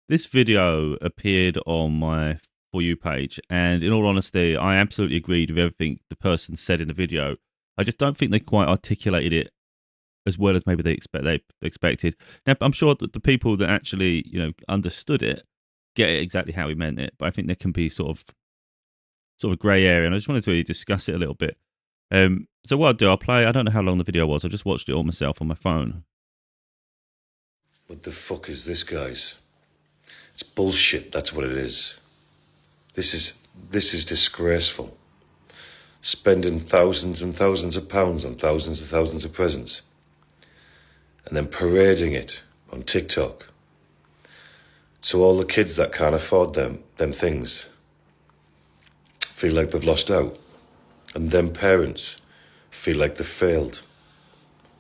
this video appeared on my For You page, and in all honesty, I absolutely agreed with everything the person said in the video. I just don't think they quite articulated it as well as maybe they expected. Now, I'm sure that the people that actually understood it get it exactly how he meant it, but I think there can be sort of grey area, and I just wanted to really discuss it a little bit. So what I'll do, I'll play. I don't know how long the video was. I just watched it all myself on my phone. What the fuck is this, guys? It's bullshit, that's what it is. This is disgraceful. Spending thousands and thousands of pounds on thousands of presents. And then parading it on TikTok. So all the kids that can't afford them things feel like they've lost out. And them parents feel like they've failed.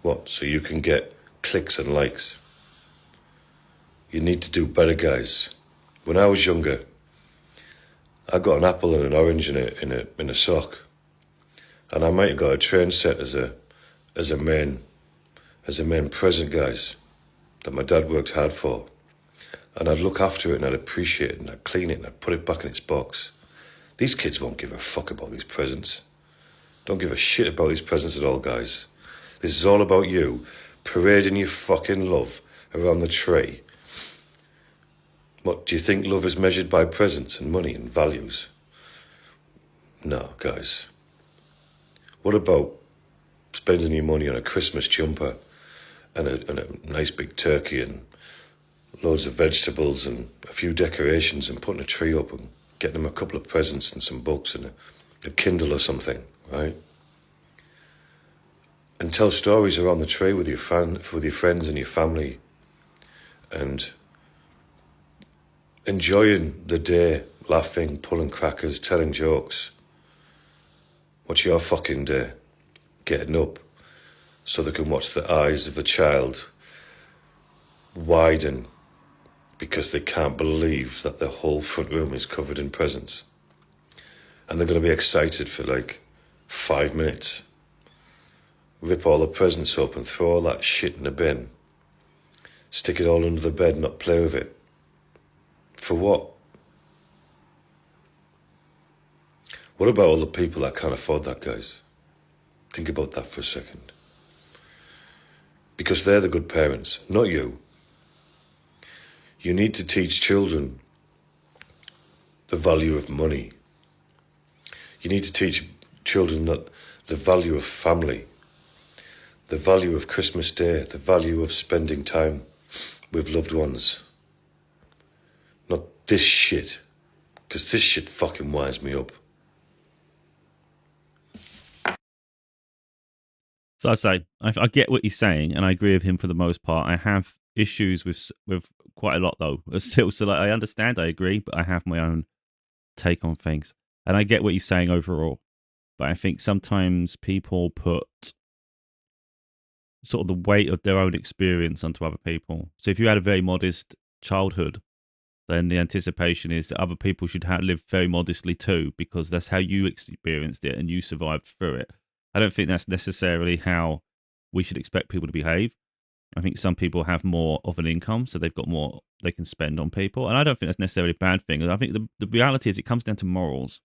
What? So you can get clicks and likes. You need to do better, guys. When I was younger, I got an apple and an orange in a sock, and I might have got a train set as a main present, guys, that my dad worked hard for, and I'd look after it and I'd appreciate it and I'd clean it and I'd put it back in its box. These kids won't give a fuck about these presents. Don't give a shit about these presents at all, guys. This is all about you parading your fucking love around the tree. What, do you think love is measured by presents and money and values? No, guys. What about spending your money on a Christmas jumper and a nice big turkey and loads of vegetables and a few decorations and putting a tree up and getting them a couple of presents and some books and a Kindle or something, right? And tell stories around the tree with your friends and your family and enjoying the day, laughing, pulling crackers, telling jokes. What's your fucking day? Getting up so they can watch the eyes of a child widen because they can't believe that the whole front room is covered in presents. And they're going to be excited for like 5 minutes. Rip all the presents open, throw all that shit in the bin. Stick it all under the bed, not play with it. For what? What about all the people that can't afford that, guys? Think about that for a second. Because they're the good parents, not you. You need to teach children the value of money. You need to teach children that the value of family, the value of Christmas Day, the value of spending time with loved ones. Not this shit, because this shit fucking winds me up. So I say, I get what he's saying, and I agree with him for the most part. I have issues with quite a lot though. Still, so like, I understand, I agree, but I have my own take on things, and I get what he's saying overall. But I think sometimes people put sort of the weight of their own experience onto other people. So if you had a very modest childhood, then the anticipation is that other people should live very modestly too, because that's how you experienced it and you survived through it. I don't think that's necessarily how we should expect people to behave. I think some people have more of an income, so they've got more they can spend on people. And I don't think that's necessarily a bad thing. I think the reality is it comes down to morals.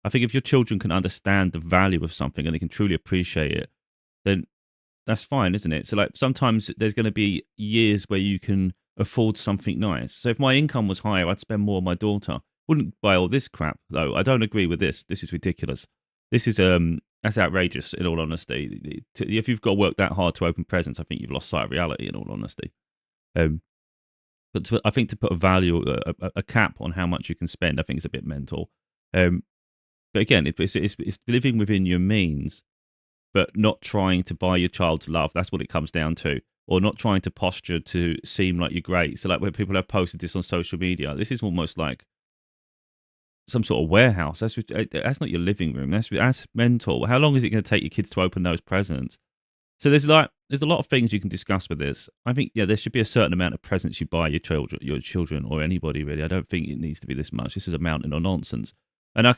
I think if your children can understand the value of something and they can truly appreciate it, then that's fine, isn't it? So like sometimes there's going to be years where you can afford something nice. So if my income was higher, I'd spend more on my daughter. Wouldn't buy all this crap though. I don't agree with this. This is ridiculous. This is that's outrageous. In all honesty, if you've got to work that hard to open presents, I think you've lost sight of reality. In all honesty, but I think to put a value, a cap on how much you can spend, I think is a bit mental. But again, it's living within your means, but not trying to buy your child's love. That's what it comes down to. Or not trying to posture to seem like you're great. So like when people have posted this on social media, this is almost like some sort of warehouse. That's not your living room. That's mental. How long is it going to take your kids to open those presents? So there's a lot of things you can discuss with this. I think there should be a certain amount of presents you buy your children or anybody really. I don't think it needs to be this much. This is a mountain of nonsense. And I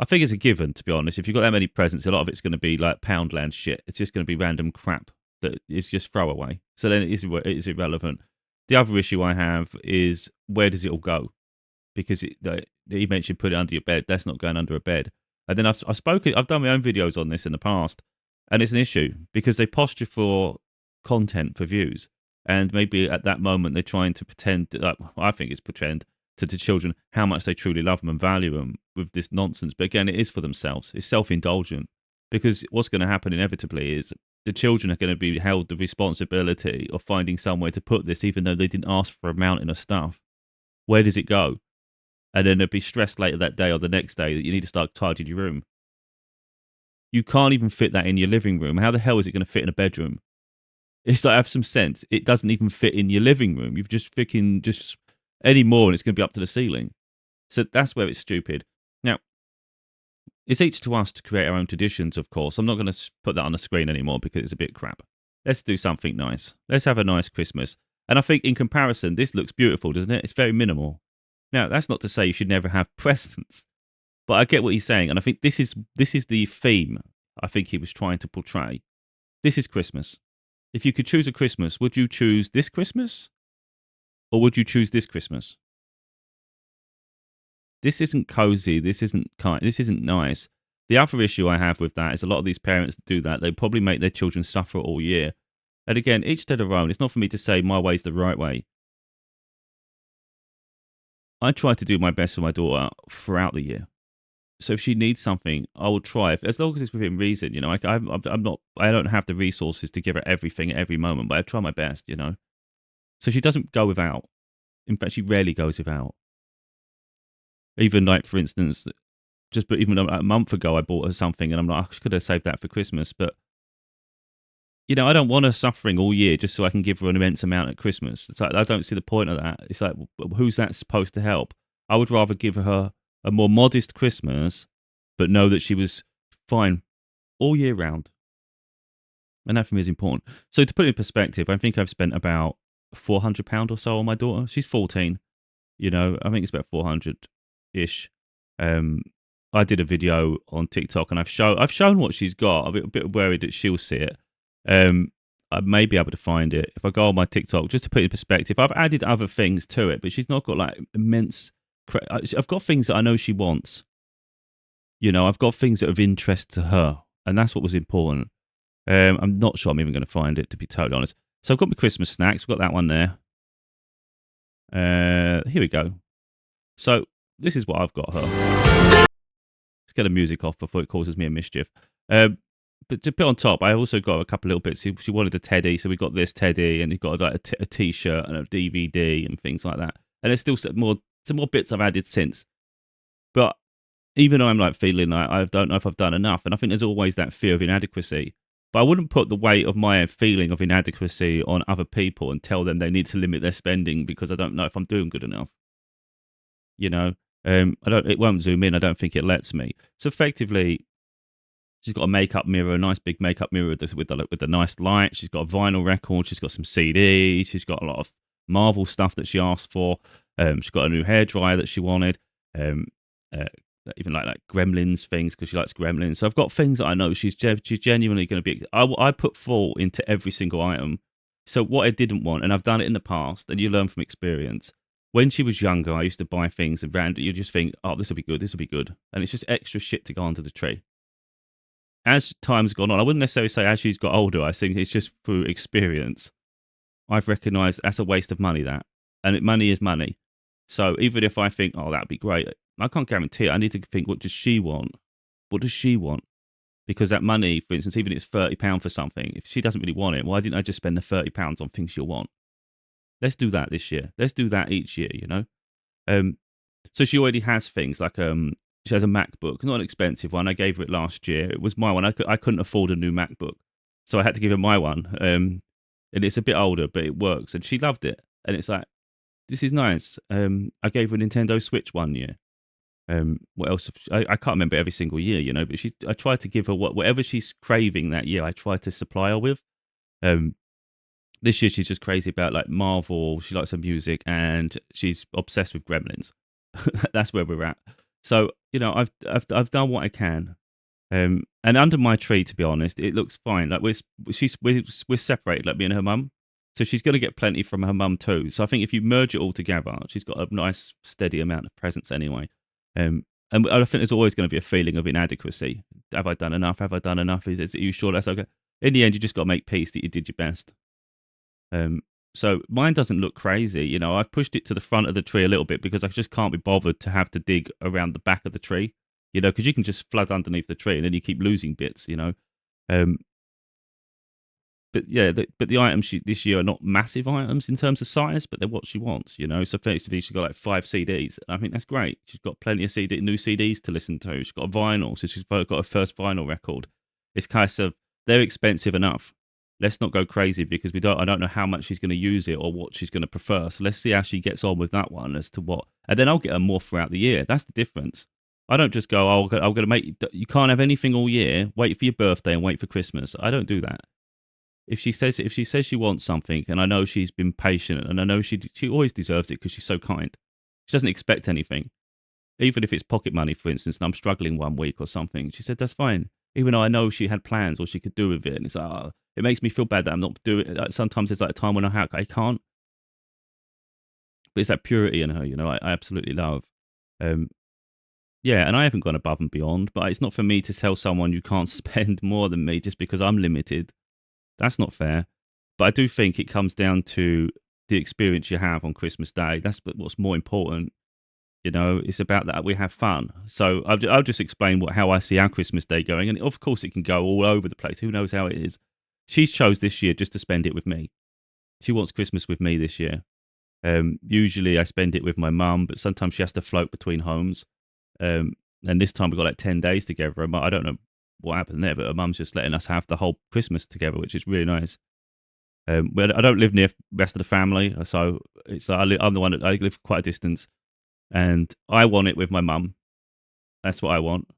think it's a given, to be honest. If you've got that many presents, a lot of it's going to be like Poundland shit. It's just going to be random crap that is just throwaway. So then it is irrelevant. The other issue I have is where does it all go? Because he mentioned put it under your bed. That's not going under a bed. And then I've done my own videos on this in the past, and it's an issue because they posture for content for views, and maybe at that moment they're trying to pretend. I think it's pretend to the children how much they truly love them and value them with this nonsense. But again, it is for themselves. It's self-indulgent because what's going to happen inevitably is the children are going to be held the responsibility of finding somewhere to put this, even though they didn't ask for a mountain of stuff. Where does it go? And then they'd be stressed later that day or the next day that you need to start tidying your room. You can't even fit that in your living room. How the hell is it going to fit in a bedroom? It's like, have some sense. It doesn't even fit in your living room. You've just freaking just any more and it's going to be up to the ceiling. So that's where it's stupid. Now, it's each to us to create our own traditions, of course. I'm not going to put that on the screen anymore because it's a bit crap. Let's do something nice. Let's have a nice Christmas. And I think in comparison, this looks beautiful, doesn't it? It's very minimal. Now, that's not to say you should never have presents, but I get what he's saying, and I think this is the theme I think he was trying to portray. This is Christmas. If you could choose a Christmas, would you choose this Christmas, or would you choose this Christmas? This isn't cozy. This isn't kind. This isn't nice. The other issue I have with that is a lot of these parents do that. They probably make their children suffer all year. And again, each to their own. It's not for me to say my way's the right way. I try to do my best for my daughter throughout the year. So if she needs something, I will try. As long as it's within reason, you know. I'm not. I don't have the resources to give her everything at every moment, but I try my best, you know. So she doesn't go without. In fact, she rarely goes without. Even like, for instance, even a month ago, I bought her something, and I'm like, I could have saved that for Christmas, but you know, I don't want her suffering all year just so I can give her an immense amount at Christmas. It's like I don't see the point of that. It's like, who's that supposed to help? I would rather give her a more modest Christmas, but know that she was fine all year round. And that for me is important. So to put it in perspective, I think I've spent about £400 or so on my daughter. She's 14. You know, I think it's about 400-ish. I did a video on TikTok, and I've shown what she's got. I'm a bit worried that she'll see it. I may be able to find it if I go on my TikTok, just to put it in perspective. I've added other things to it, but she's not got like immense. I've got things that I know she wants. You know, I've got things that are of interest to her, and that's what was important. I'm not sure I'm even going to find it, to be totally honest. So I've got my Christmas snacks. I've got that one there. Here we go. So this is what I've got her. Let's get the music off before it causes me a mischief. But to put on top, I also got a couple of little bits. She wanted a teddy, so we got this teddy, and we got like a T-shirt and a DVD and things like that. And there's still some more bits I've added since. But even though I'm like feeling like I don't know if I've done enough, and I think there's always that fear of inadequacy. But I wouldn't put the weight of my feeling of inadequacy on other people and tell them they need to limit their spending because I don't know if I'm doing good enough. You know, it won't zoom in. I don't think it lets me. So effectively, she's got a makeup mirror, a nice big makeup mirror with the nice light. She's got a vinyl record. She's got some CDs. She's got a lot of Marvel stuff that she asked for. She's got a new hairdryer that she wanted. Even like Gremlins things because she likes Gremlins. So I've got things that I know she's genuinely going to be. I put thought into every single item. So what I didn't want, and I've done it in the past, and you learn from experience. When she was younger, I used to buy things and you just think, oh, this will be good, this will be good. And it's just extra shit to go onto the tree. As time's gone on, I wouldn't necessarily say as she's got older, I think it's just through experience. I've recognised that's a waste of money, that. And money is money. So even if I think, oh, that'd be great, I can't guarantee it. I need to think, what does she want? What does she want? Because that money, for instance, even if it's £30 for something, if she doesn't really want it, why didn't I just spend the £30 on things she'll want? Let's do that this year. Let's do that each year, you know? So she already has things like she has a MacBook, not an expensive one. I gave her it last year. It was my one. I couldn't afford a new MacBook, so I had to give her my one. And it's a bit older, but it works, and she loved it. And it's like, this is nice. I gave her a Nintendo Switch one year. What else? I can't remember every single year, you know. But I tried to give her whatever she's craving that year. I tried to supply her with. This year she's just crazy about like Marvel. She likes her music, and she's obsessed with Gremlins. That's where we're at. So you know, I've done what I can, and under my tree, to be honest, it looks fine. Like we're separated, like me and her mum. So she's going to get plenty from her mum too. So I think if you merge it all together, she's got a nice steady amount of presents anyway. And I think there's always going to be a feeling of inadequacy. Have I done enough? Have I done enough? Are you sure that's okay? In the end, you just got to make peace that you did your best. Um, so mine doesn't look crazy. You know, I've pushed it to the front of the tree a little bit because I just can't be bothered to have to dig around the back of the tree. You know, because you can just flood underneath the tree and then you keep losing bits. You know, um, but yeah, but the items this year are not massive items in terms of size, but they're what she wants. You know, so effectively she's got like 5 CDs. I think that's great. She's got plenty of new CDs to listen to. She's got a vinyl, so she's got her first vinyl record. It's kind of they're expensive enough. Let's not go crazy because I don't know how much she's going to use it or what she's going to prefer. So let's see how she gets on with that one as to what, and then I'll get her more throughout the year. That's the difference. I don't just go, oh, I'm going to make you can't have anything all year. Wait for your birthday and wait for Christmas. I don't do that. If she says she wants something, and I know she's been patient, and I know she always deserves it because she's so kind. She doesn't expect anything, even if it's pocket money, for instance. And I'm struggling one week or something. She said that's fine, even though I know she had plans or she could do with it. And it's like, oh, it makes me feel bad that I'm not doing it. Sometimes there's like a time when I can't, but it's that purity in her, you know. I absolutely love. Um, yeah, and I haven't gone above and beyond, but it's not for me to tell someone you can't spend more than me just because I'm limited. That's not fair. But I do think it comes down to the experience you have on Christmas Day. That's what's more important. You know, it's about that we have fun. So I'll just explain how I see our Christmas Day going. And of course, it can go all over the place. Who knows how it is? She's chose this year just to spend it with me. She wants Christmas with me this year. Usually I spend it with my mum, but sometimes she has to float between homes. And this time we got like 10 days together. I don't know what happened there, but her mum's just letting us have the whole Christmas together, which is really nice. But I don't live near the rest of the family, so it's I'm the one that I live quite a distance, and I want it with my mum. That's what I want.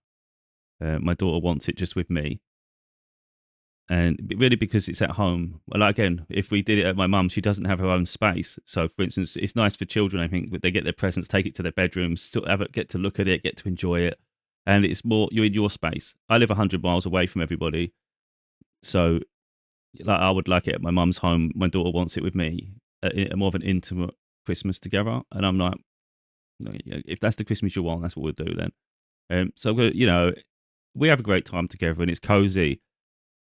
My daughter wants it just with me, and really because it's at home. Well, again, if we did it at my mum, she doesn't have her own space. So, for instance, it's nice for children. I think they get their presents, take it to their bedrooms, still get to look at it, get to enjoy it, and it's more you're in your space. I live 100 miles away from everybody, so like I would like it at my mum's home. My daughter wants it with me, more of an intimate Christmas together. And I'm like, "No, yeah, if that's the Christmas you want, that's what we'll do then." So you know, we have a great time together and it's cozy.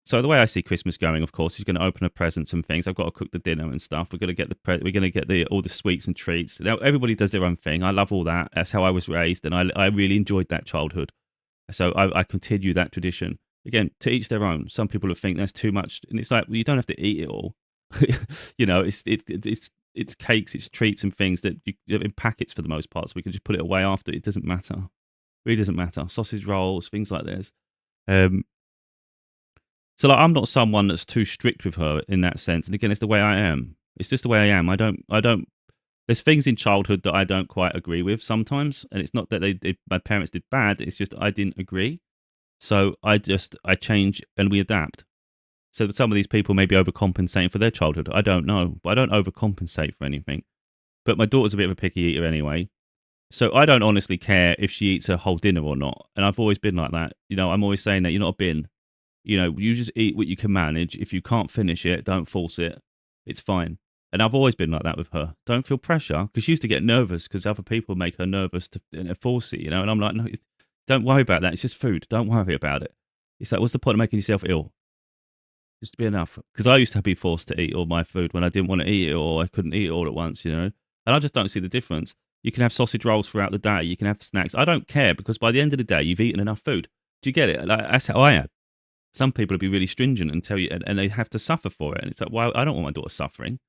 So the way I see Christmas going, of course, is going to open her presents and things. I've got to cook the dinner and stuff. We're going to get we're going to get all the sweets and treats. Now everybody does their own thing. I love all that. That's how I was raised, and I really enjoyed that childhood. So I continue that tradition. Again, to each their own. Some people will think that's too much, and it's like, well, you don't have to eat it all. You know, it's cakes, it's treats and things that in packets for the most part, so we can just put it away after. It doesn't matter. It really doesn't matter. Sausage rolls, things like this. Um, so like, I'm not someone that's too strict with her in that sense. And again, it's the way I am. It's just the way I am. I don't. There's things in childhood that I don't quite agree with sometimes, and it's not that my parents did bad. It's just I didn't agree. So I change and we adapt. So some of these people may be overcompensating for their childhood. I don't know, but I don't overcompensate for anything. But my daughter's a bit of a picky eater anyway. So I don't honestly care if she eats her whole dinner or not. And I've always been like that. You know, I'm always saying that you're not a bin. You know, you just eat what you can manage. If you can't finish it, don't force it. It's fine. And I've always been like that with her. Don't feel pressure, because she used to get nervous because other people make her nervous to force it, you know. And I'm like, no, don't worry about that. It's just food. Don't worry about it. It's like, what's the point of making yourself ill? Just be enough. Because I used to be forced to eat all my food when I didn't want to eat it or I couldn't eat it all at once, you know. And I just don't see the difference. You can have sausage rolls throughout the day. You can have snacks. I don't care, because by the end of the day, you've eaten enough food. Do you get it? Like, that's how I am. Some people will be really stringent and tell you, and they have to suffer for it. And it's like, well, I don't want my daughter suffering.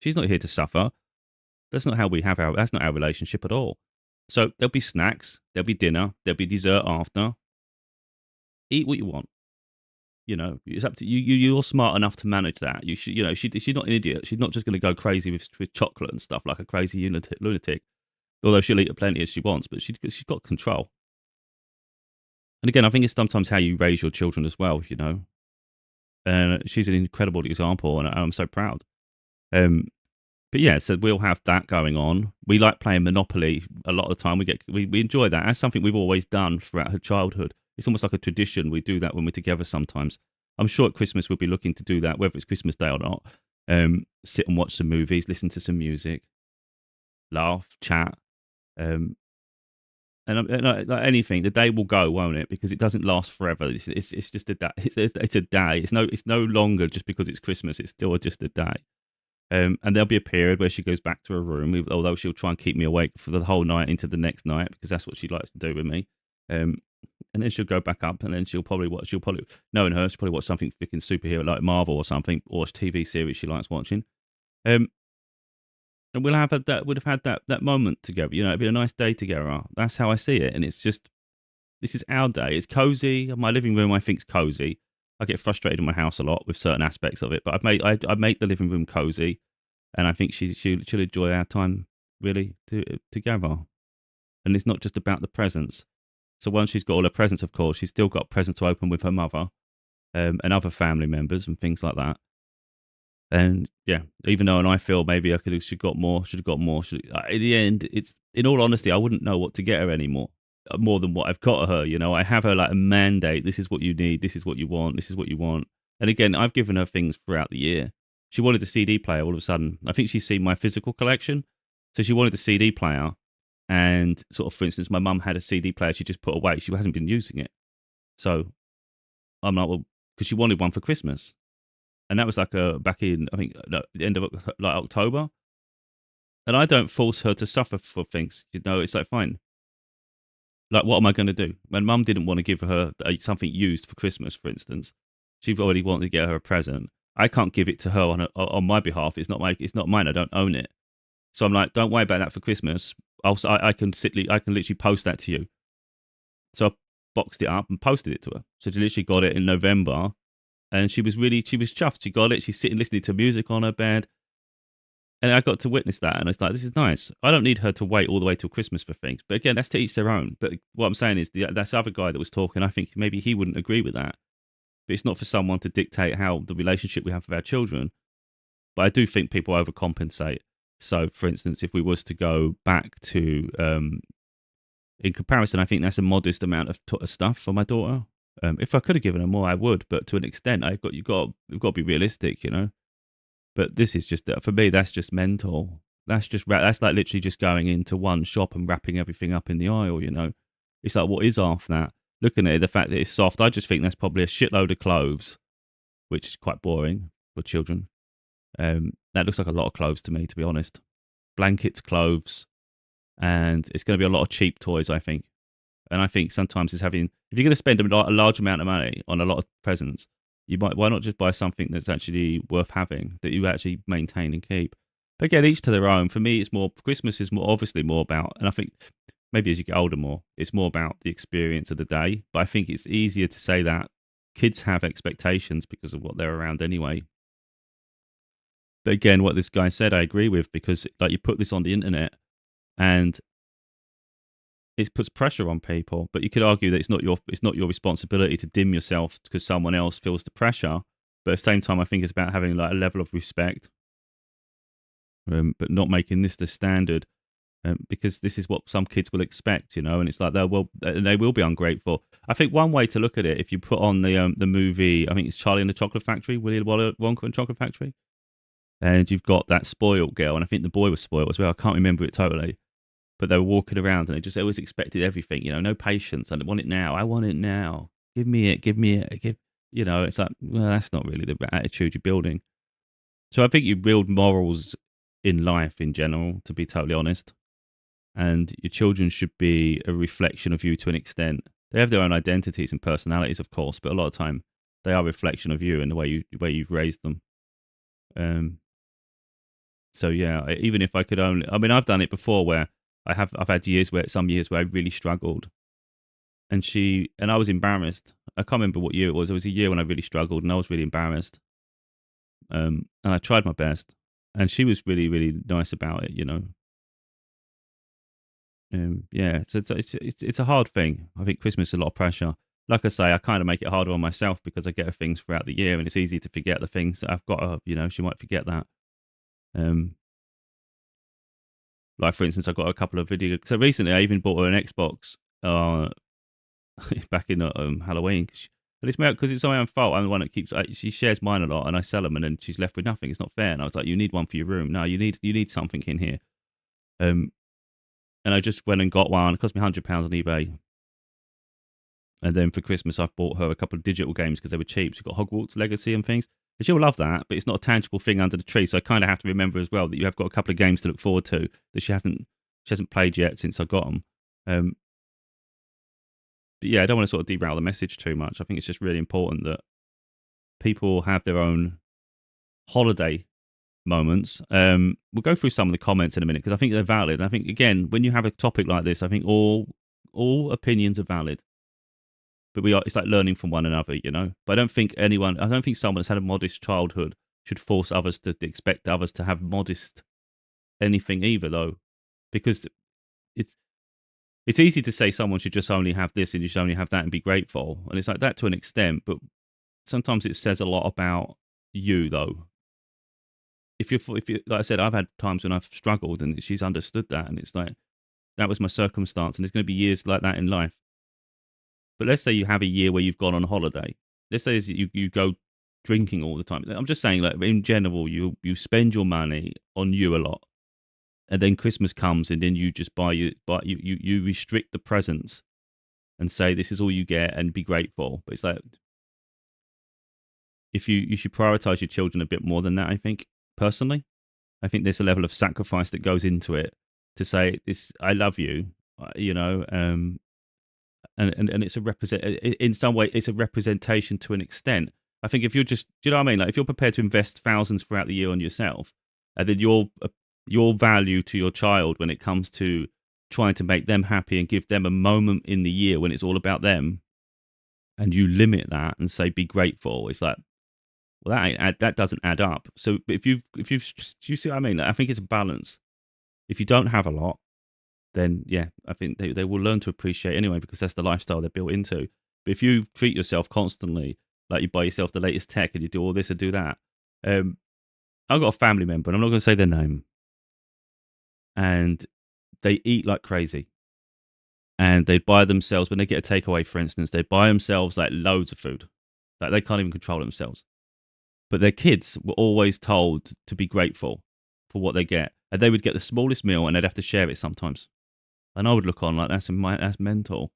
She's not here to suffer. That's not how that's not our relationship at all. So there'll be snacks, there'll be dinner, there'll be dessert after. Eat what you want. You know, it's up to you. You're smart enough to manage that. You should, you know, she's not an idiot. She's not just going to go crazy with chocolate and stuff like a crazy lunatic. Although she'll eat plenty as she wants, but she's got control. And again, I think it's sometimes how you raise your children as well. You know, and she's an incredible example, and I'm so proud. Um, But yeah, so we'll have that going on. We like playing Monopoly a lot of the time. We enjoy that. That's something we've always done throughout her childhood. It's almost like a tradition. We do that when we're together sometimes. I'm sure at Christmas we'll be looking to do that, whether it's Christmas Day or not. Sit and watch some movies, listen to some music, laugh, chat, um, and like anything, the day will go, won't it? Because it doesn't last forever. It's just a day. It's a day. It's no longer just because it's Christmas. It's still just a day. And there'll be a period where she goes back to her room, although she'll try and keep me awake for the whole night into the next night because that's what she likes to do with me. Um, and then she'll go back up, and then she'll probably watch. She'll probably knowing her, she'll probably watch something freaking superhero like Marvel or something, or a TV series she likes watching. Um, and we'll have had that. Would have had that moment together. You know, it'd be a nice day together. That's how I see it, and it's just this is our day. It's cozy. My living room, I think's cozy. I get frustrated in my house a lot with certain aspects of it, but I make the living room cozy, and I think she'll enjoy our time really together. And it's not just about the presents. So once she's got all her presents, of course, she's still got presents to open with her mother, and other family members and things like that. And yeah, even though, and I feel maybe I could have, should have got more. In the end, it's in all honesty, I wouldn't know what to get her anymore, more than what I've got her. You know, I have her like a mandate. This is what you need. This is what you want. This is what you want. And again, I've given her things throughout the year. She wanted a CD player all of a sudden. I think she's seen my physical collection, so she wanted a CD player. And sort of, for instance, my mum had a CD player she just put away. She hasn't been using it, so I'm like, well, because she wanted one for Christmas, and that was like back in I think the end of like October. And I don't force her to suffer for things. You know, it's like fine. Like, what am I going to do? My mum didn't want to give her something used for Christmas, for instance. She already wanted to get her a present. I can't give it to her on my behalf. It's not mine. I don't own it. So I'm like, don't worry about that for Christmas. I can I can literally post that to you. So I boxed it up and posted it to her. So she literally got it in November, and she was chuffed. She got it. She's sitting listening to music on her bed. And I got to witness that, and it's like, this is nice. I don't need her to wait all the way till Christmas for things. But again, that's to each their own. But what I'm saying is, that's other guy that was talking, I think maybe he wouldn't agree with that. But it's not for someone to dictate how the relationship we have with our children. But I do think people overcompensate. So, for instance, if we was to go back to, in comparison, I think that's a modest amount of stuff for my daughter. If I could have given her more, I would. But to an extent, we've got to be realistic, you know. But this is just for me. That's just mental. That's like literally just going into one shop and wrapping everything up in the aisle. You know, it's like what is half that? Looking at it, the fact that it's soft, I just think that's probably a shitload of clothes, which is quite boring for children. That looks like a lot of clothes to me, to be honest. Blankets, clothes, and it's going to be a lot of cheap toys, I think. And I think sometimes it's having, if you're going to spend a large amount of money on a lot of presents, why not just buy something that's actually worth having, that you actually maintain and keep? But again, each to their own. For me, it's more, Christmas is more obviously more about, and I think maybe as you get older more, it's more about the experience of the day. But I think it's easier to say that kids have expectations because of what they're around anyway. But again, what this guy said, I agree with, because like you put this on the internet and it puts pressure on people. But you could argue that it's not your responsibility to dim yourself because someone else feels the pressure. But at the same time, I think it's about having like a level of respect, but not making this the standard, because this is what some kids will expect, you know. And it's like they will be ungrateful. I think one way to look at it, if you put on the movie, I think it's Charlie and the Chocolate Factory, Willy Wonka and Chocolate Factory, and you've got that spoiled girl, and I think the boy was spoiled as well. I can't remember it totally. But they were walking around and they always expected everything, you know, no patience. I want it now. I want it now. Give me it. Give me it. You know, it's like, well, that's not really the attitude you're building. So I think you build morals in life in general, to be totally honest. And your children should be a reflection of you to an extent. They have their own identities and personalities, of course, but a lot of time they are a reflection of you and the way you've raised them. Um, So yeah, even if I could only, I mean, I've done it before where I've had some years where I really struggled, and I was embarrassed. I can't remember what year it was. It was a year when I really struggled, and I was really embarrassed. And I tried my best, and she was really, really nice about it, you know. Yeah, so it's a hard thing. I think Christmas is a lot of pressure. Like I say, I kind of make it harder on myself because I get her things throughout the year, and it's easy to forget the things that I've got her. You know, she might forget that. Um, Like, for instance, I got a couple of video. So recently, I even bought her an Xbox back in Halloween. But it's because it's my own fault. I'm the one that keeps. She shares mine a lot, and I sell them, and then she's left with nothing. It's not fair. And I was like, you need one for your room. No, you need something in here. Um, and I just went and got one. It cost me £100 on eBay. And then for Christmas, I've bought her a couple of digital games because they were cheap. She got Hogwarts Legacy and things. And she'll love that, but it's not a tangible thing under the tree. So I kind of have to remember as well that you have got a couple of games to look forward to that she hasn't played yet since I got them. But yeah, I don't want to sort of derail the message too much. I think it's just really important that people have their own holiday moments. We'll go through some of the comments in a minute because I think they're valid. And I think again, when you have a topic like this, I think all opinions are valid. But it's like learning from one another, you know. But I don't think someone that's had a modest childhood should force others to expect others to have modest anything either, though, because it's it's easy to say someone should just only have this and you should only have that and be grateful, and it's like that to an extent. But sometimes it says a lot about you, though. If you like I said, I've had times when I've struggled, and she's understood that, and it's like that was my circumstance, and there's going to be years like that in life. But let's say you have a year where you've gone on holiday. Let's say you go drinking all the time. I'm just saying, like in general, you spend your money on you a lot, and then Christmas comes, and then you just you restrict the presents and say this is all you get and be grateful. But it's like if you should prioritize your children a bit more than that. I think personally, I think there's a level of sacrifice that goes into it to say this. I love you, you know. And it's a represent in some way it's a representation to an extent. I think if you're just, do you know what I mean? Like if you're prepared to invest thousands throughout the year on yourself, and then your value to your child when it comes to trying to make them happy and give them a moment in the year when it's all about them, and you limit that and say be grateful, it's like, well, that doesn't add up. So if you do you see what I mean? Like, I think it's a balance. If you don't have a lot, then yeah, I think they will learn to appreciate anyway because that's the lifestyle they're built into. But if you treat yourself constantly like you buy yourself the latest tech and you do all this and do that, um, I've got a family member and I'm not going to say their name, and they eat like crazy, and they buy themselves when they get a takeaway, for instance, they buy themselves like loads of food, like they can't even control themselves. But their kids were always told to be grateful for what they get, and they would get the smallest meal and they'd have to share it sometimes. And I would look on like that's mental.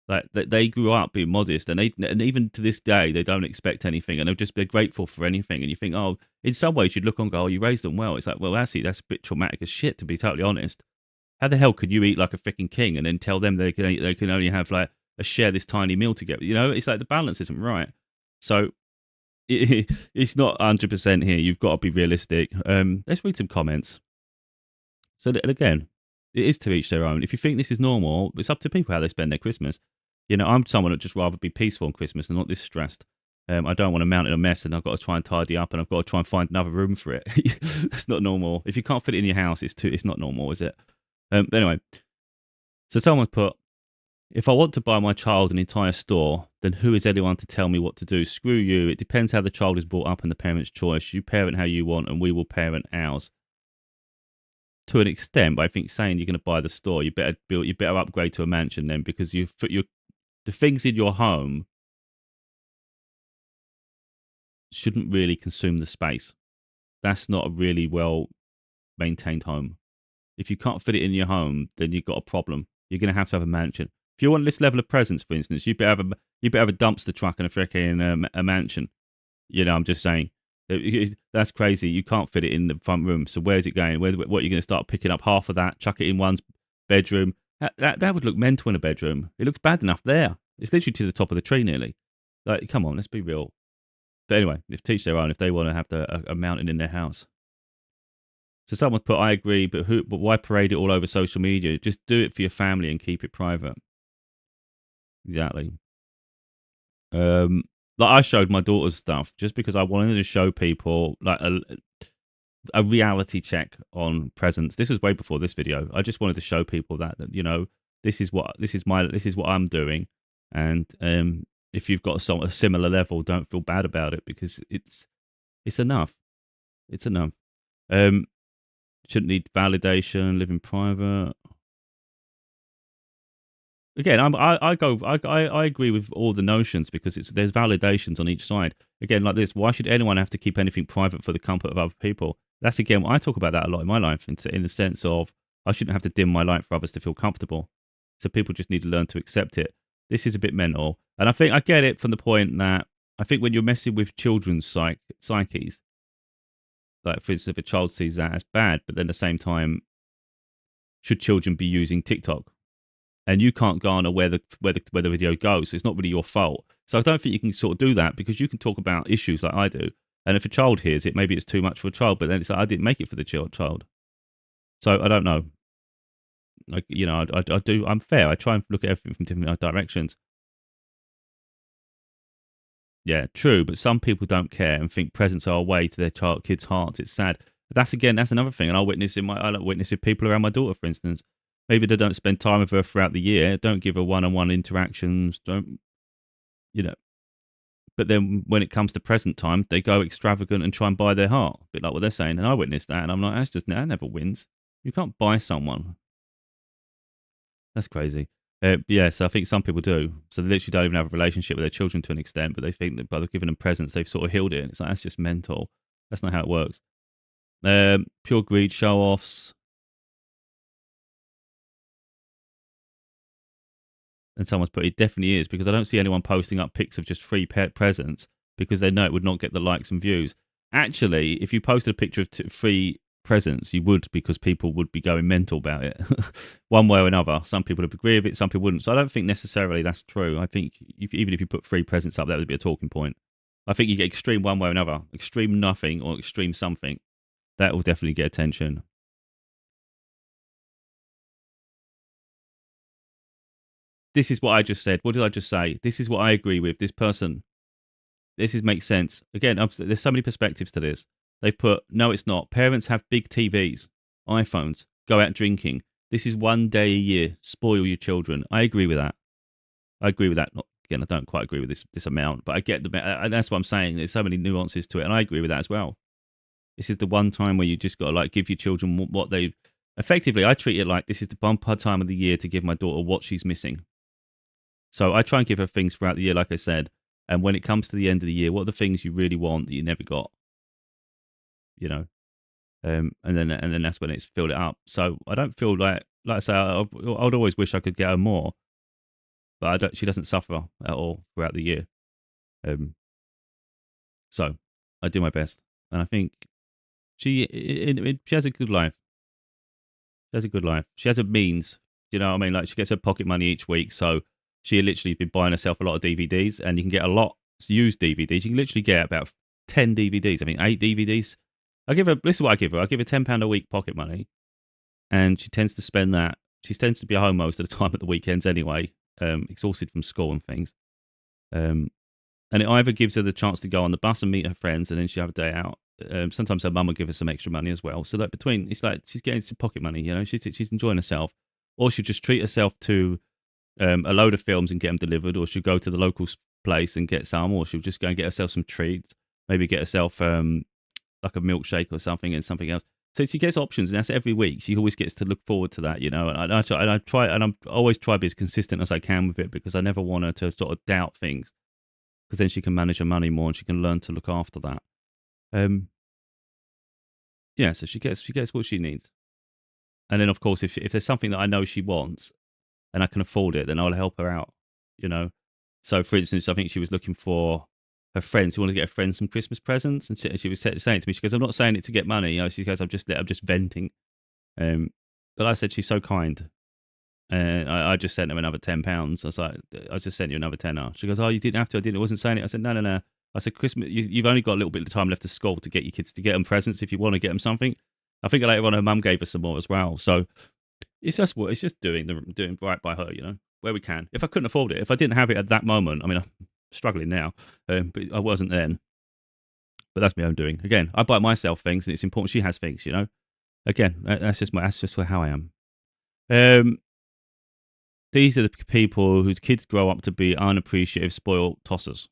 Like they grew up being modest, and even to this day they don't expect anything, and they'll just be grateful for anything. And you think, oh, in some ways you'd look on and go, oh, you raised them well. It's like, well, actually, that's a bit traumatic as shit, to be totally honest. How the hell could you eat like a freaking king and then tell them they can only have like a share this tiny meal together? You know, it's like the balance isn't right. So it's not 100% here. You've got to be realistic. Let's read some comments. So again, it is to each their own. If you think this is normal, it's up to people how they spend their Christmas. You know, I'm someone that just rather be peaceful on Christmas and not this stressed. I don't want to mount in a mess, and I've got to try and tidy up, and I've got to try and find another room for it. That's not normal. If you can't fit it in your house, it's not normal, is it? Anyway, so someone put, if I want to buy my child an entire store, then who is anyone to tell me what to do? Screw you. It depends how the child is brought up and the parent's choice. You parent how you want, and we will parent ours. To an extent, but I think saying you're going to buy the store, you better upgrade to a mansion then, because the things in your home shouldn't really consume the space. That's not a really well maintained home. If you can't fit it in your home, then you've got a problem. You're going to have a mansion. If you want this level of presence, for instance, you better have a dumpster truck and a freaking a mansion. You know, I'm just saying. That's crazy. You can't fit it in the front room. So where's it going? What are you going to start picking up half of that, chuck it in one's bedroom? That would look mental in a bedroom. It looks bad enough there. It's literally to the top of the tree nearly. Like, come on, let's be real. But anyway, if teach their own, if they want to have a mountain in their house. So someone put, I agree, but why parade it all over social media? Just do it for your family and keep it private. Exactly. Like I showed my daughter's stuff just because I wanted to show people like a reality check on presents. This was way before this video. I just wanted to show people that you know this is what I'm doing, and if you've got a similar level, don't feel bad about it because it's enough. It's enough. Um, shouldn't need validation. Live in private. Again, I agree with all the notions because there's validations on each side. Again, like this, why should anyone have to keep anything private for the comfort of other people? That's again, I talk about that a lot in my life, in the sense of I shouldn't have to dim my light for others to feel comfortable. So people just need to learn to accept it. This is a bit mental, and I think I get it from the point that I think when you're messing with children's psyches, like for instance, if a child sees that as bad, but then at the same time, should children be using TikTok? And you can't garner where the video goes. So it's not really your fault. So I don't think you can sort of do that because you can talk about issues like I do. And if a child hears it, maybe it's too much for a child, but then it's like I didn't make it for the child. So I don't know. Like I do. I'm fair. I try and look at everything from different directions. Yeah, true. But some people don't care and think presents are a way to their kids' hearts. It's sad. But that's another thing. And I witness with people around my daughter, for instance. Maybe they don't spend time with her throughout the year. Don't give her one-on-one interactions. Don't you know? But then when it comes to present time, they go extravagant and try and buy their heart, a bit like what they're saying. And I witnessed that, and I'm like, that never wins. You can't buy someone. That's crazy. Yeah, so I think some people do. So they literally don't even have a relationship with their children to an extent, but they think that by giving them presents, they've sort of healed it. And it's like, that's just mental. That's not how it works. Pure greed, show offs. And someone's put, it definitely is because I don't see anyone posting up pics of just free pet presents because they know it would not get the likes and views. Actually, if you posted a picture of free presents, you would because people would be going mental about it one way or another. Some people would agree with it, some people wouldn't. So I don't think necessarily that's true. I think even if you put free presents up, that would be a talking point. I think you get extreme one way or another, extreme nothing or extreme something. That will definitely get attention. This is what I just said. What did I just say? This is what I agree with. This person, makes sense. Again, there's so many perspectives to this. They've put, no, it's not. Parents have big TVs, iPhones, go out drinking. This is one day a year. Spoil your children. I agree with that. I agree with that. Not, again, I don't quite agree with this amount, but I get and that's what I'm saying. There's so many nuances to it, and I agree with that as well. This is the one time where you just got to like give your children what they. Effectively, I treat it like this is the bumper time of the year to give my daughter what she's missing. So I try and give her things throughout the year, like I said. And when it comes to the end of the year, what are the things you really want that you never got? You know, and then that's when it's filled it up. So I don't feel like I say, I'd always wish I could get her more, but I don't. She doesn't suffer at all throughout the year. Um, so I do my best, and I think she has a good life. She has a good life. She has a means. You know what I mean? Like she gets her pocket money each week, so she literally been buying herself a lot of DVDs, and you can get a lot used DVDs. You can literally get about 10 DVDs. I mean, 8 DVDs. I give her. This is what I give her. I give her £10 a week pocket money, and she tends to spend that. She tends to be at home most of the time at the weekends anyway, exhausted from school and things. Um, and it either gives her the chance to go on the bus and meet her friends, and then she'll have a day out. Sometimes her mum will give her some extra money as well. So that it's like she's getting some pocket money. You know, she's enjoying herself, or she'll just treat herself to a load of films and get them delivered, or she'll go to the local place and get some, or she'll just go and get herself some treats, maybe get herself like a milkshake or something and something else. So she gets options, and that's every week. She always gets to look forward to that, you know. And I try, and I'm always try to be as consistent as I can with it because I never want her to sort of doubt things, because then she can manage her money more and she can learn to look after that. Um, yeah, so she gets what she needs, and then of course if there's something that I know she wants and I can afford it, then I'll help her out, you know. So, for instance, I think she was looking for her friends. She wanted to get her friends some Christmas presents, and she was saying to me, she goes, "I'm not saying it to get money." You know, she goes, I'm just venting." But I said, "She's so kind," and I just sent her another £10. I was like, "I just sent you another tenner." She goes, "Oh, you didn't have to. I didn't. I wasn't saying it." I said, "No, no, no." I said, "Christmas. You've only got a little bit of time left of school to get your kids to get them presents if you want to get them something." I think later on her mum gave her some more as well. So it's just doing right by her, you know, where we can. If I couldn't afford it, if I didn't have it at that moment, I mean, I'm struggling now, but I wasn't then. But that's my own doing. Again, I buy myself things, and it's important she has things, you know. Again, that's just how I am. Um, these are the people whose kids grow up to be unappreciative, spoiled tossers.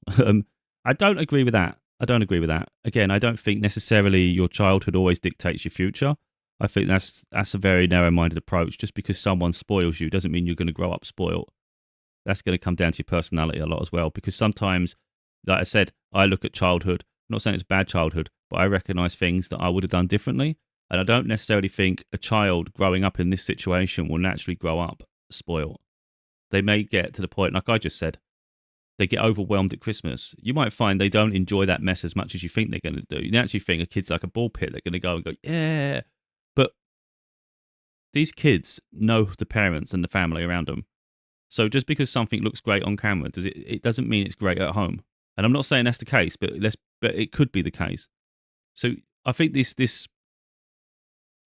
I don't agree with that. I don't agree with that. Again, I don't think necessarily your childhood always dictates your future. I think that's a very narrow-minded approach. Just because someone spoils you doesn't mean you're going to grow up spoiled. that's going to come down to your personality a lot as well. Because sometimes, like I said, I look at childhood. I'm not saying it's bad childhood, but I recognize things that I would have done differently. And I don't necessarily think a child growing up in this situation will naturally grow up spoiled. They may get to the point, like I just said, they get overwhelmed at Christmas. You might find they don't enjoy that mess as much as you think they're going to do. You actually think a kid's like a ball pit. They're going to go and go, yeah. But these kids know the parents and the family around them. So just because something looks great on camera, it doesn't mean it's great at home. And I'm not saying that's the case, but it could be the case. So I think this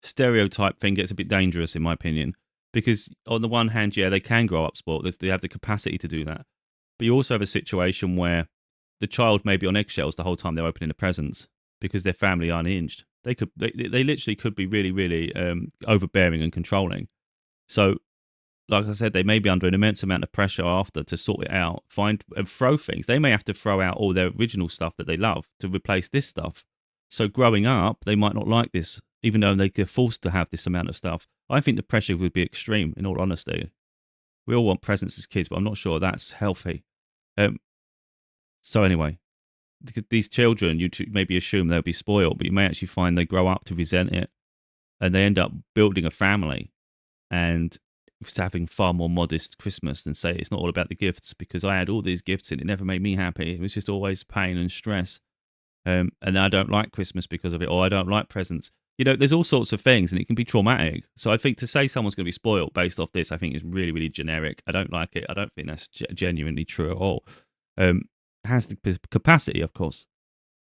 stereotype thing gets a bit dangerous, in my opinion, because on the one hand, yeah, they can grow up sport. They have the capacity to do that. But you also have a situation where the child may be on eggshells the whole time they're opening the presents because their family are unhinged. They literally could be really, really overbearing and controlling. So, like I said, they may be under an immense amount of pressure after to sort it out, find and throw things. They may have to throw out all their original stuff that they love to replace this stuff. So growing up, they might not like this, even though they're forced to have this amount of stuff. I think the pressure would be extreme, in all honesty. We all want presents as kids, but I'm not sure that's healthy. So anyway, these children, you maybe assume they'll be spoiled, but you may actually find they grow up to resent it, and they end up building a family and having far more modest Christmas than say it's not all about the gifts, because I had all these gifts and it never made me happy. It was just always pain and stress. And I don't like Christmas because of it, or I don't like presents. You know, there's all sorts of things, and it can be traumatic. So I think to say someone's going to be spoiled based off this, I think is really, really generic. I don't like it. I don't think that's genuinely true at all. It has the capacity, of course.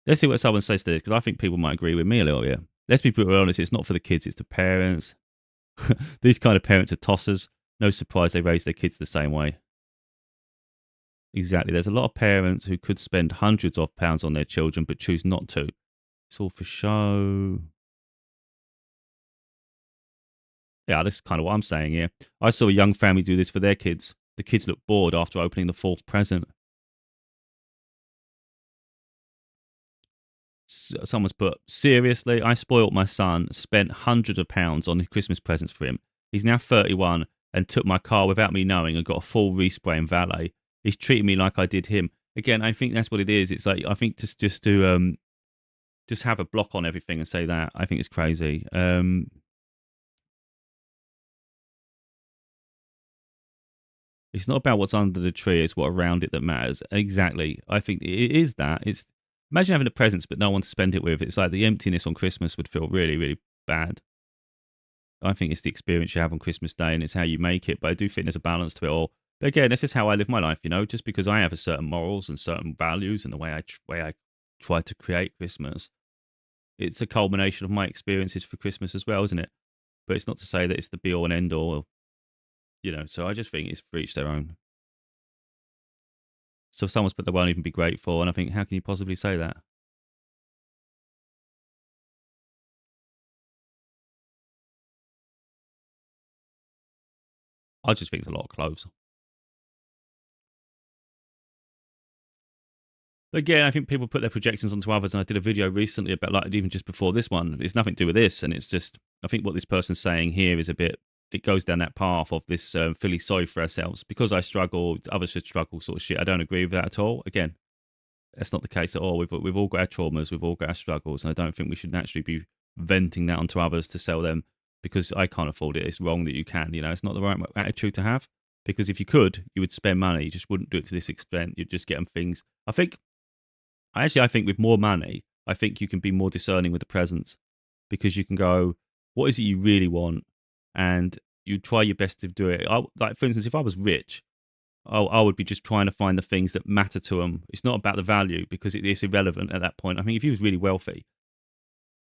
Let's see what someone says to this, because I think people might agree with me a little, yeah. Let's be brutally honest, it's not for the kids, it's the parents. These kind of parents are tossers. No surprise they raise their kids the same way. Exactly. There's a lot of parents who could spend hundreds of pounds on their children but choose not to. It's all for show. Yeah, this is kind of what I'm saying here. I saw a young family do this for their kids. The kids looked bored after opening the fourth present. Someone's put, seriously, I spoilt my son, spent hundreds of pounds on his Christmas presents for him. He's now 31 and took my car without me knowing and got a full respray and valet. He's treating me like I did him. Again, I think that's what it is. It's like, I think just to just have a block on everything and say that, I think it's crazy. It's not about what's under the tree, it's what around it that matters. Exactly. I think it is that. It's imagine having the presents but no one to spend it with. It's like the emptiness on Christmas would feel really, really bad. I think it's the experience you have on Christmas Day and it's how you make it. But I do think there's a balance to it all. But again, this is how I live my life, you know, just because I have a certain morals and certain values and the way I try to create Christmas. It's a culmination of my experiences for Christmas as well, isn't it? But it's not to say that it's the be all and end all, you know. So I just think it's for each their own. So if someone's put they won't even be grateful, and I think, how can you possibly say that? I just think it's a lot of clothes. But again, I think people put their projections onto others, and I did a video recently about, like, even just before this one, it's nothing to do with this, and it's just, I think what this person's saying here is a bit, it goes down that path of this feeling sorry for ourselves. Because I struggle, others should struggle sort of shit. I don't agree with that at all. Again, that's not the case at all. We've all got our traumas, we've all got our struggles, and I don't think we should naturally be venting that onto others to sell them because I can't afford it. It's wrong that you can, you know, it's not the right attitude to have. Because if you could, you would spend money. You just wouldn't do it to this extent. You'd just get them things. I think with more money, I think you can be more discerning with the presents because you can go, what is it you really want? And you try your best to do it. Like, for instance, if I was rich, I would be just trying to find the things that matter to them. It's not about the value because it's irrelevant at that point. I think if he was really wealthy,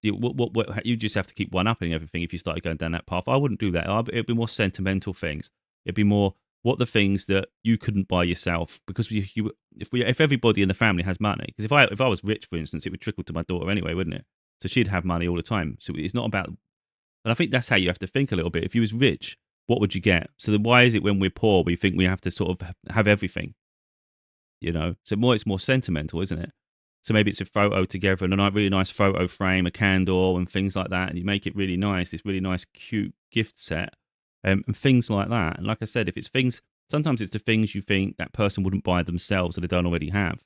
you just have to keep one-upping everything if you started going down that path. I wouldn't do that. It'd be more sentimental things. It'd be more what the things that you couldn't buy yourself, because if everybody in the family has money, because if I was rich, for instance, it would trickle to my daughter anyway, wouldn't it? So she'd have money all the time. So it's not about, and I think that's how you have to think a little bit. If you was rich, what would you get? So then why is it when we're poor we think we have to sort of have everything? You know, so it's more sentimental, isn't it? So maybe it's a photo together and a really nice photo frame, a candle, and things like that, and you make it really nice. This really nice, cute gift set, and things like that. And like I said, if it's things Sometimes it's the things you think that person wouldn't buy themselves that they don't already have.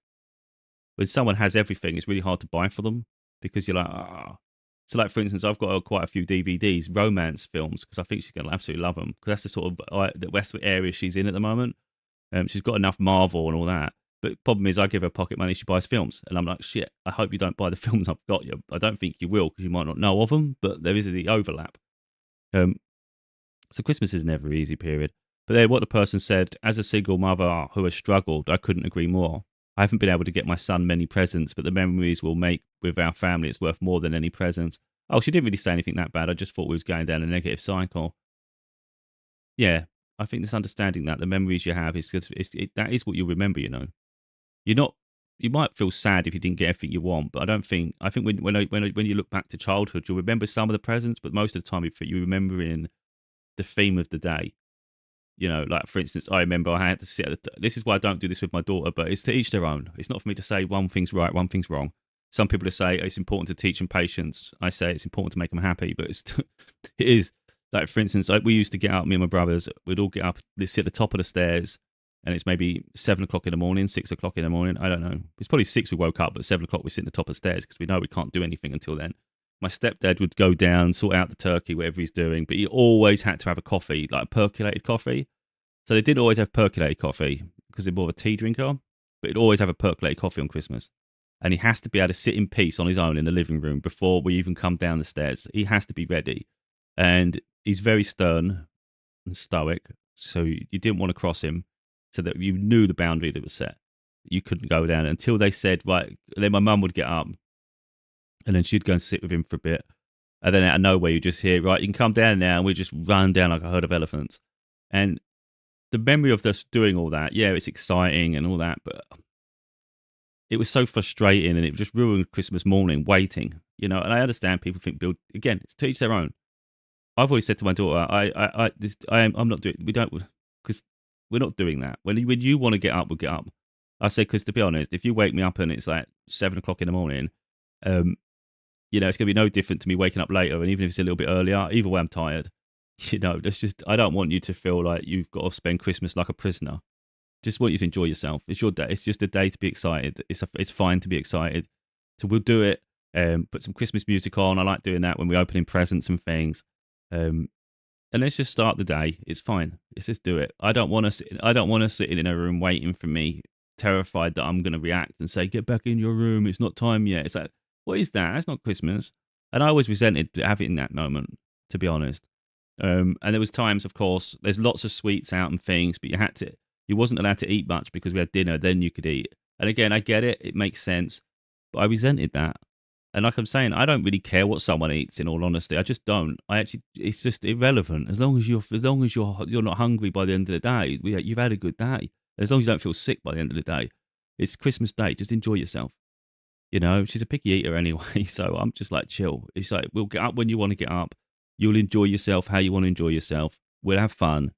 When someone has everything, it's really hard to buy for them because you're like, ah. So, like for instance, I've got quite a few DVDs, romance films, because I think she's going to absolutely love them. Because that's the sort of the West area she's in at the moment. She's got enough Marvel and all that. But the problem is, I give her pocket money, she buys films, and I'm like, shit. I hope you don't buy the films I've got you. I don't think you will because you might not know of them, but there is the overlap. Um, so Christmas is never an easy period. But then what the person said, as a single mother who has struggled, I couldn't agree more. I haven't been able to get my son many presents, but the memories we'll make with our family is worth more than any presents. Oh, she didn't really say anything that bad. I just thought we was going down a negative cycle. Yeah, I think it's understanding that the memories you have is because that is what you remember. You're not. You might feel sad if you didn't get everything you want, but I don't think. I think when you look back to childhood, you'll remember some of the presents, but most of the time you remember in the theme of the day. Like for instance, I remember I had to sit at this is why I don't do this with my daughter, but it's to each their own. It's not for me to say one thing's right, one thing's wrong. Some people say it's important to teach them patience. I say it's important to make them happy, but it is. Like for instance, we used to get up, me and my brothers, we'd all get up, they'd sit at the top of the stairs, and it's maybe 7 o'clock in the morning, 6 o'clock in the morning. I don't know. It's probably 6 we woke up, but 7 o'clock we sit at the top of the stairs because we know we can't do anything until then. My stepdad would go down, sort out the turkey, whatever he's doing, but he always had to have a coffee, like a percolated coffee. So they did always have percolated coffee because they're more of a tea drinker, but he'd always have a percolated coffee on Christmas. And he has to be able to sit in peace on his own in the living room before we even come down the stairs. He has to be ready. And he's very stern and stoic. So you didn't want to cross him so that you knew the boundary that was set. You couldn't go down until they said, right. And then my mum would get up and then she'd go and sit with him for a bit. And then out of nowhere, you just hear, right, you can come down now. And we just run down like a herd of elephants. And the memory of us doing all that, yeah, it's exciting and all that, but it was so frustrating and it just ruined Christmas morning waiting, And I understand people think again, it's to each their own. I've always said to my daughter, I'm not doing, we don't, because we're not doing that. When you want to get up, we'll get up. I say, because to be honest, if you wake me up and it's like 7 o'clock in the morning, it's going to be no different to me waking up later. And even if it's a little bit earlier, either way, I'm tired. I don't want you to feel like you've got to spend Christmas like a prisoner. Just want you to enjoy yourself. It's your day. It's just a day to be excited. It's fine to be excited. So we'll do it. Put some Christmas music on. I like doing that when we're opening presents and things. And let's just start the day. It's fine. Let's just do it. I don't want to sit in a room waiting for me, terrified that I'm going to react and say, "Get back in your room. It's not time yet." It's like, what is that? That's not Christmas. And I always resented having that moment, to be honest. And there was times, of course, there's lots of sweets out and things, but you wasn't allowed to eat much because we had dinner. Then you could eat. And again, I get it. It makes sense. But I resented that. And like I'm saying, I don't really care what someone eats. In all honesty, I just don't. It's just irrelevant. As long as you're not hungry by the end of the day, you've had a good day. As long as you don't feel sick by the end of the day, it's Christmas Day. Just enjoy yourself. She's a picky eater anyway, so I'm just like chill. It's like we'll get up when you want to get up. You'll enjoy yourself how you want to enjoy yourself. We'll have fun,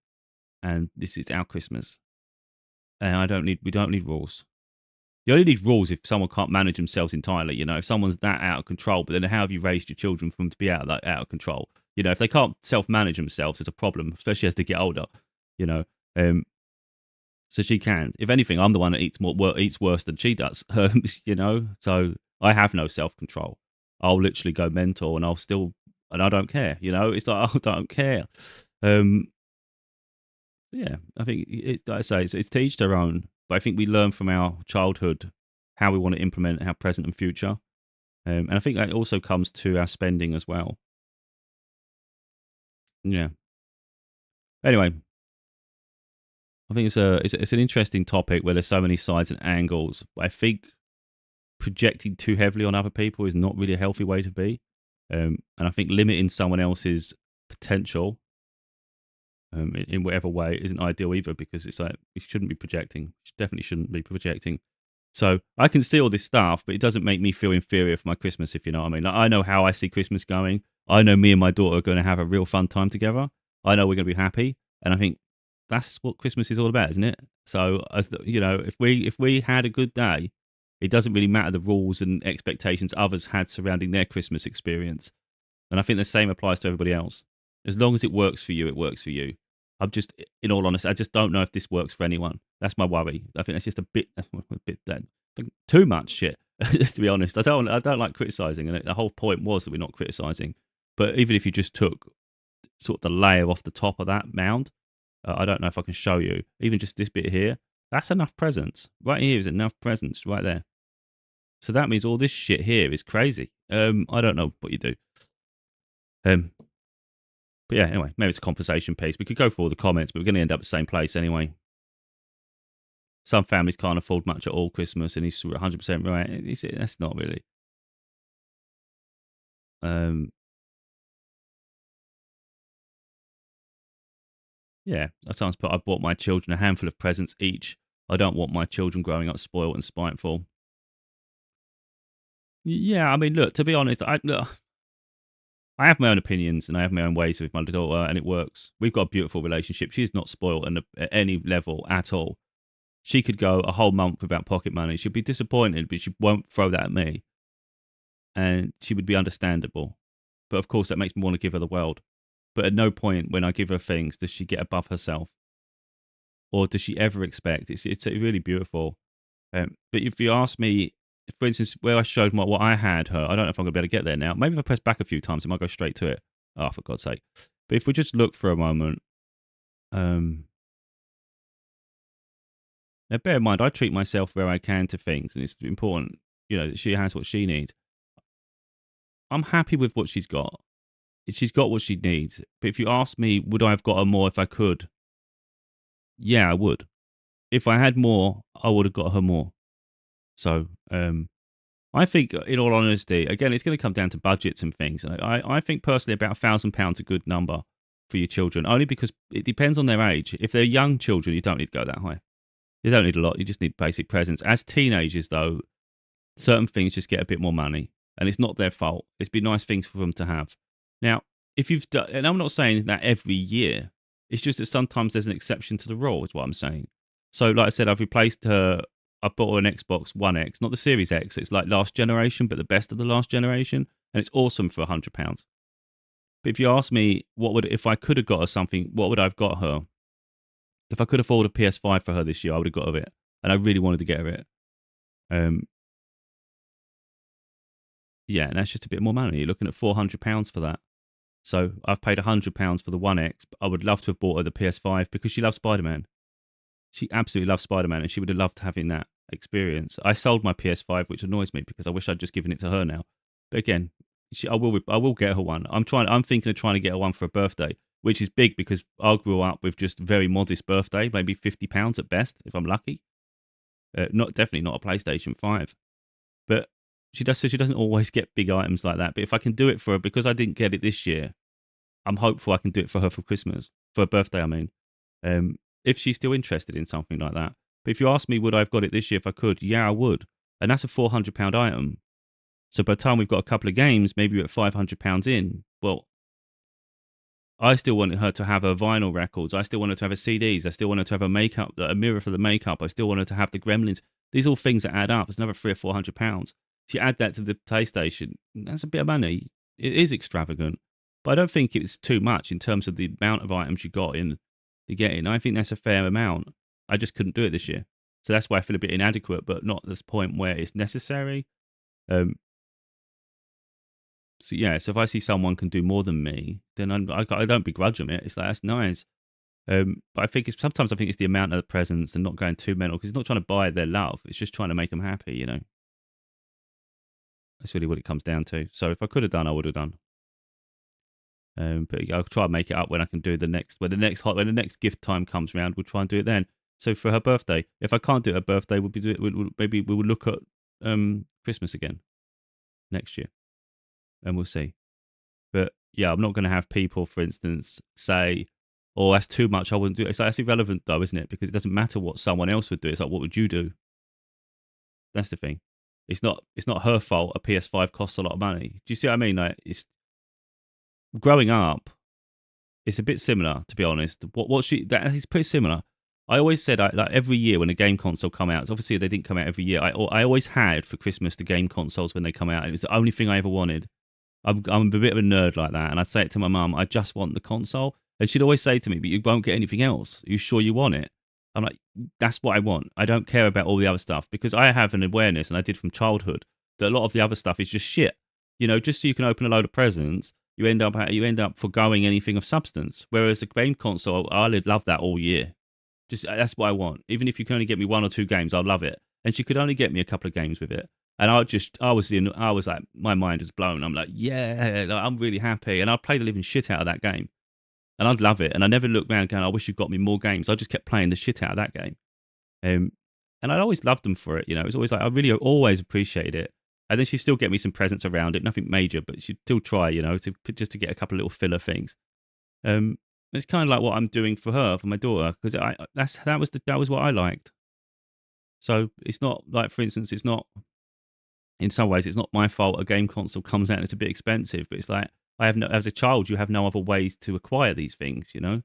and this is our Christmas. And we don't need rules. You only need rules if someone can't manage themselves entirely. If someone's that out of control, but then how have you raised your children for them to be out of control? If they can't self-manage themselves, it's a problem, especially as they get older. You know, um, so she can. If anything, I'm the one that eats worse than she does. So I have no self-control. I'll literally go mental, and I don't care. It's like I don't care. Yeah, I think like I say, it's to each their own. But I think we learn from our childhood how we want to implement our present and future, and I think that also comes to our spending as well. Yeah. Anyway, I think it's an interesting topic where there's so many sides and angles. But I think projecting too heavily on other people is not really a healthy way to be, and I think limiting someone else's potential in whatever way isn't ideal either, because it's like you shouldn't be projecting. You definitely shouldn't be projecting. So I can see all this stuff, but it doesn't make me feel inferior for my Christmas, if you know what I mean. Like, I know how I see Christmas going. I know me and my daughter are going to have a real fun time together. I know we're going to be happy, and I think that's what Christmas is all about, isn't it? So, if we had a good day, it doesn't really matter the rules and expectations others had surrounding their Christmas experience. And I think the same applies to everybody else. As long as it works for you, it works for you. I'm just, in all honesty, I just don't know if this works for anyone. That's my worry. I think that's just a bit too much shit. Just to be honest, I don't like criticizing, and the whole point was that we're not criticizing. But even if you just took sort of the layer off the top of that mound, I don't know if I can show you. Even just this bit here, that's enough presence. Right here is enough presence right there. So that means all this shit here is crazy. I don't know what you do. But yeah, anyway, maybe it's a conversation piece. We could go for all the comments, but we're going to end up at the same place anyway. Some families can't afford much at all Christmas, and he's 100% right. That's not really. Yeah, at times I've bought my children a handful of presents each. I don't want my children growing up spoiled and spiteful. Yeah, I mean, look, to be honest, I have my own opinions and I have my own ways with my daughter, and it works. We've got a beautiful relationship. She's not spoiled at any level at all. She could go a whole month without pocket money. She'd be disappointed, but she won't throw that at me. And she would be understandable. But of course, that makes me want to give her the world. But at no point when I give her things does she get above herself. Or does she ever expect? It's really beautiful. But if you ask me, for instance, where I showed what I had her, I don't know if I'm going to be able to get there now. Maybe if I press back a few times, it might go straight to it. Oh, for God's sake. But if we just look for a moment, now bear in mind, I treat myself where I can to things, and it's important, that she has what she needs. I'm happy with what she's got. She's got what she needs. But if you ask me, would I have got her more if I could? Yeah, I would. If I had more, I would have got her more. So, I think, in all honesty, again, it's going to come down to budgets and things. I think personally about £1,000 a good number for your children, only because it depends on their age. If they're young children, you don't need to go that high. You don't need a lot. You just need basic presents. As teenagers, though, certain things just get a bit more money, and it's not their fault. It's been nice things for them to have. Now, if you've done, and I'm not saying that every year, it's just that sometimes there's an exception to the rule, is what I'm saying. So, like I said, I've replaced her. I bought her an Xbox One X, not the Series X. It's like last generation, but the best of the last generation, and it's awesome for £100. But if you ask me, if I could have got her something, what would I have got her? If I could afford a PS5 for her this year, I would have got her it, and I really wanted to get her it. Yeah, and that's just a bit more money. You're looking at £400 for that. So I've paid £100 for the One X. But I would love to have bought her the PS5 because she loves Spider-Man. She absolutely loves Spider-Man, and she would have loved having that experience. I sold my PS5, which annoys me because I wish I'd just given it to her now. But again, I will get her one. I'm thinking of trying to get her one for a birthday, which is big because I grew up with just a very modest birthday, maybe £50 at best if I'm lucky. Definitely not a PlayStation 5. But she doesn't always get big items like that. But if I can do it for her, because I didn't get it this year, I'm hopeful I can do it for her for Christmas, for her birthday. I mean, if she's still interested in something like that. But if you ask me, would I have got it this year if I could? Yeah, I would. And that's a £400 item. So by the time we've got a couple of games, maybe we're at £500 in. Well, I still wanted her to have her vinyl records. I still wanted her to have her CDs. I still wanted her to have her makeup, a mirror for the makeup. I still wanted her to have the Gremlins. These are all things that add up. It's another £300 or £400. If you add that to the PlayStation, that's a bit of money. It is extravagant. But I don't think it's too much in terms of the amount of items you got in to get in. I think that's a fair amount. I just couldn't do it this year. So that's why I feel a bit inadequate, but not at this point where it's necessary. So yeah, so if I see someone can do more than me, then I don't begrudge them it. It's like, that's nice. But I think sometimes I think it's the amount of the presents and not going too mental, because it's not trying to buy their love. It's just trying to make them happy, That's really what it comes down to. So if I could have done, I would have done. But I'll try and make it up when I can do when the next gift time comes around. We'll try and do it then. So for her birthday, if I can't do her birthday, maybe we will look at Christmas again next year, and we'll see. But yeah, I'm not going to have people, for instance, say, "Oh, that's too much. I wouldn't do it." It's like, that's irrelevant, though, isn't it? Because it doesn't matter what someone else would do. It's like, what would you do? That's the thing. It's not her fault. A PS5 costs a lot of money. Do you see what I mean? Like, it's growing up. It's a bit similar, to be honest. That is pretty similar. I always said, like every year when a game console come out, obviously they didn't come out every year. I always had for Christmas the game consoles when they come out. It was the only thing I ever wanted. I'm a bit of a nerd like that, and I'd say it to my mum, I just want the console. And she'd always say to me, "But you won't get anything else. Are you sure you want it?" I'm like, "That's what I want. I don't care about all the other stuff because I have an awareness, and I did from childhood, that a lot of the other stuff is just shit. Just so you can open a load of presents, you end up forgoing anything of substance. Whereas a game console, I'd love that all year. Just that's what I want. Even if you can only get me one or two games, I'll love it. And she could only get me a couple of games with it. And I was like, my mind is blown. I'm like, yeah, like, I'm really happy. And I'd play the living shit out of that game. And I'd love it. And I never looked around going, I wish you'd got me more games. I just kept playing the shit out of that game. Um, and I always loved them for it. It was always like, I really always appreciated it. And then she'd still get me some presents around it, nothing major, but she'd still try, just to get a couple of little filler things. Um, it's kind of like what I'm doing for her, for my daughter, because that was what I liked. So it's not like, for instance, it's not in some ways it's not my fault a game console comes out and it's a bit expensive, but it's like I have no, as a child you have no other ways to acquire these things. And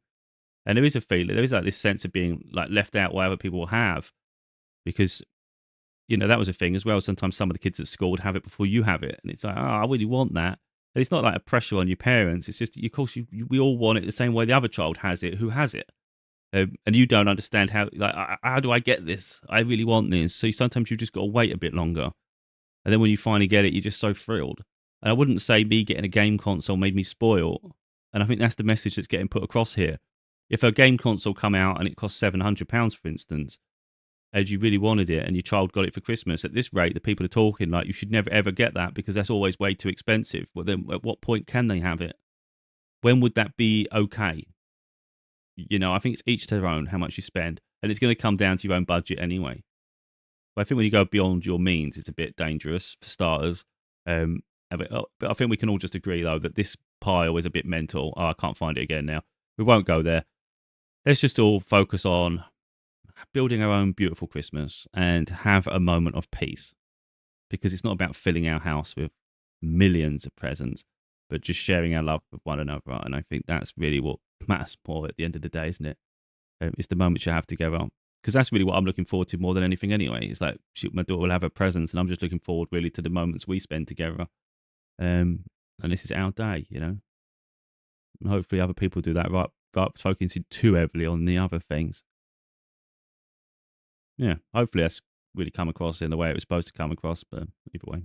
there is a feeling, there is like this sense of being like left out why other people have, because that was a thing as well. Sometimes some of the kids at school would have it before you have it, and it's like, oh, I really want that. And it's not like a pressure on your parents. It's just, of course, we all want it the same way the other child has it who has it. And you don't understand how do I get this? I really want this. So sometimes you just got to wait a bit longer. And then when you finally get it, you're just so thrilled. And I wouldn't say me getting a game console made me spoiled. And I think that's the message that's getting put across here. If a game console come out and it costs £700, for instance, and you really wanted it and your child got it for Christmas, at this rate, the people are talking like you should never ever get that because that's always way too expensive. Well, then at what point can they have it? When would that be okay? I think it's each to their own how much you spend, and it's going to come down to your own budget anyway. But I think when you go beyond your means, it's a bit dangerous for starters. But I think we can all just agree though that this pile is a bit mental. Oh, I can't find it again now. We won't go there. Let's just all focus on building our own beautiful Christmas and have a moment of peace, because it's not about filling our house with millions of presents, but just sharing our love with one another. And I think that's really what matters more at the end of the day, isn't it? It's the moments you have together, because that's really what I'm looking forward to more than anything anyway. It's like, shoot, my daughter will have her presents, and I'm just looking forward really to the moments we spend together. And this is our day. And hopefully other people do that, right? But focusing too heavily on the other things. Yeah, hopefully that's really come across in the way it was supposed to come across, but either way.